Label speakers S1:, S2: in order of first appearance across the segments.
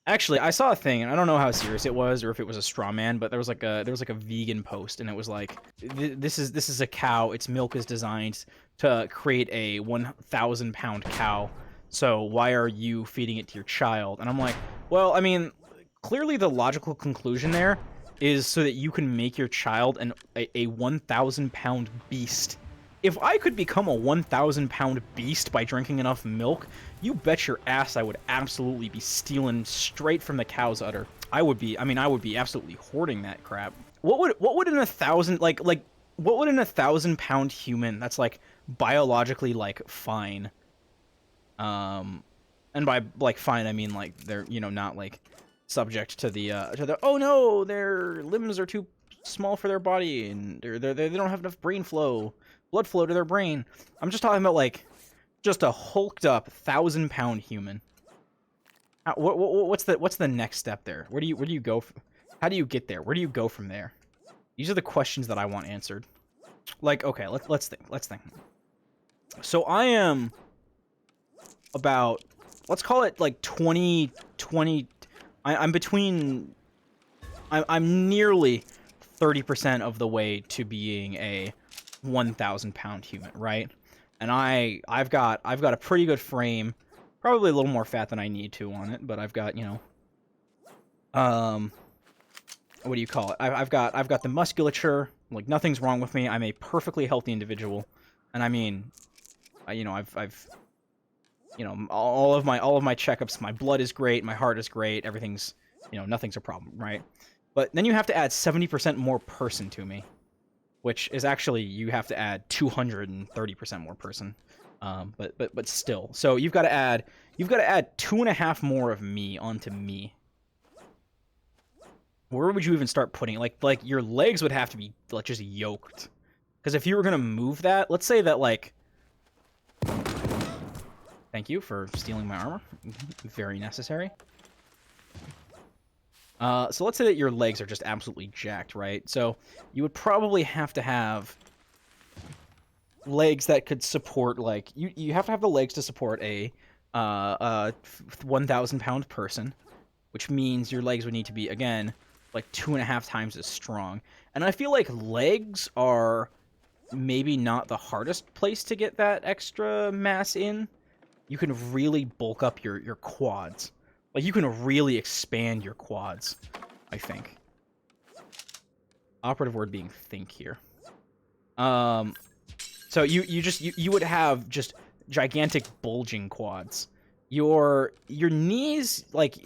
S1: Actually, I saw a thing, and I don't know how serious it was or if it was a straw man, but there was like a vegan post, and it was like, this is a cow. Its milk is designed to create a 1,000-pound cow. So why are you feeding it to your child? And I'm like, well, I mean, clearly the logical conclusion there is so that you can make your child a 1,000-pound beast. If I could become a 1,000-pound beast by drinking enough milk, you bet your ass I would absolutely be stealing straight from the cow's udder. I would be absolutely hoarding that crap. What would in a thousand like what would in 1,000-pound human that's like biologically like fine? Um, and by like fine I mean like they're not like subject to the oh no, their limbs are too small for their body and they don't have enough blood flow to their brain. I'm just talking about like just a hulked up 1,000-pound human. What's the next step there? Where do you go? How do you get there? Where do you go from there? These are the questions that I want answered. Like, okay, let's think. Let's think. So I am about, let's call it like 20. I'm between. I'm nearly 30% of the way to being a 1,000-pound human, right? And I've got a pretty good frame, probably a little more fat than I need to on it, but I've got um, what do you call it? I've got the musculature. Like nothing's wrong with me. I'm a perfectly healthy individual, and I mean, I've all of my checkups. My blood is great. My heart is great. Everything's nothing's a problem, right? But then you have to add 70% more person to me, which is actually you have to add 230% more person. But still, so you've got to add 2.5 more of me onto me. Where would you even start putting it? Like your legs would have to be like just yoked, because if you were gonna move that, let's say that like, thank you for stealing my armor, very necessary. So let's say that your legs are just absolutely jacked, right? So you would probably have to have legs that could support like you have to have the legs to support a 1,000-pound person, which means your legs would need to be again like 2.5 times as strong. And I feel like legs are maybe not the hardest place to get that extra mass in. You can really bulk up your quads. Like you can really expand your quads, I think. Operative word being think here. So you would have just gigantic bulging quads. Your knees, like,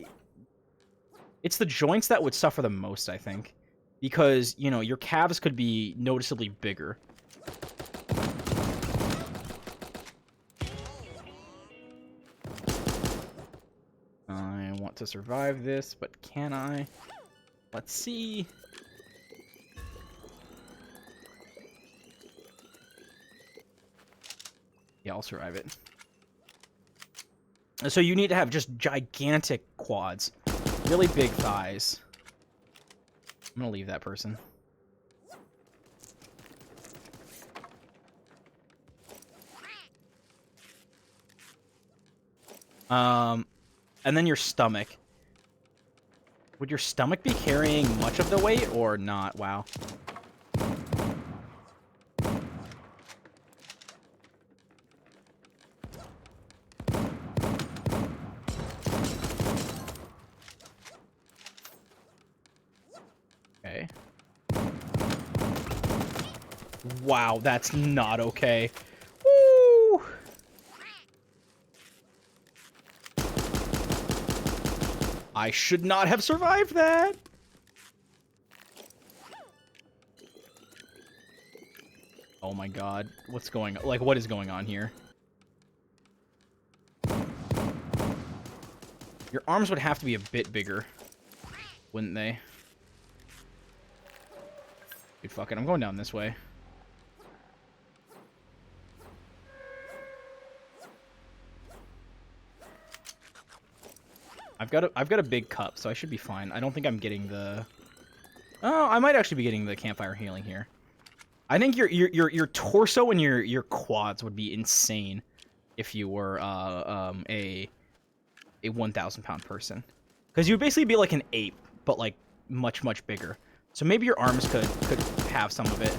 S1: it's the joints that would suffer the most, I think, because your calves could be noticeably bigger. I want to survive this, but can I? Let's see. Yeah, I'll survive it. So you need to have just gigantic quads. Really big thighs. I'm gonna leave that person. And then your stomach. Would your stomach be carrying much of the weight or not? Wow. Okay. Wow, that's not okay. Woo! I should not have survived that. Oh my god. What's going on? Like, what is going on here? Your arms would have to be a bit bigger, wouldn't they? Dude, fuck it. I'm going down this way. I've got a big cup, so I should be fine. I don't think I'm getting the... Oh, I might actually be getting the campfire healing here. I think your torso and your quads would be insane if you were a 1,000-pound person. Because you would basically be like an ape, but like much, much bigger. So maybe your arms could have some of it.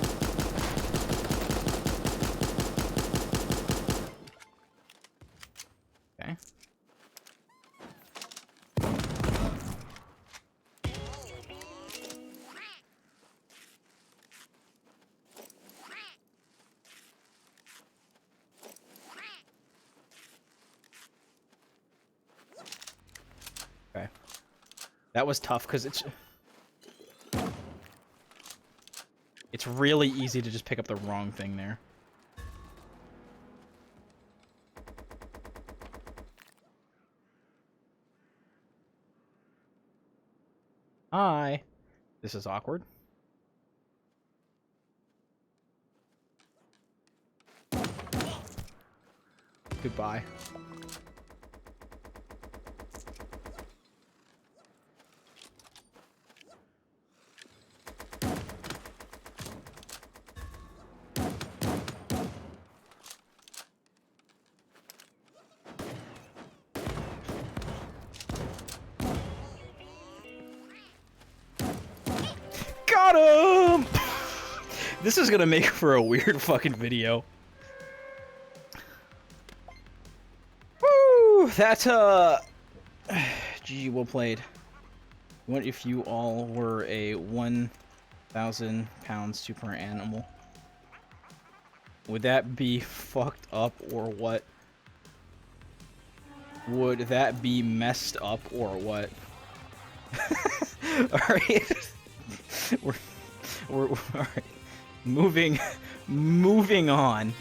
S1: Okay. Okay. That was tough because it's really easy to just pick up the wrong thing there. Hi. This is awkward. Goodbye. Got him! This is gonna make for a weird fucking video. Woo! That's GG, well played. What if you all were a 1,000 pound super animal? Would that be fucked up or what? Would that be messed up or what? Alright. We're alright. Moving on.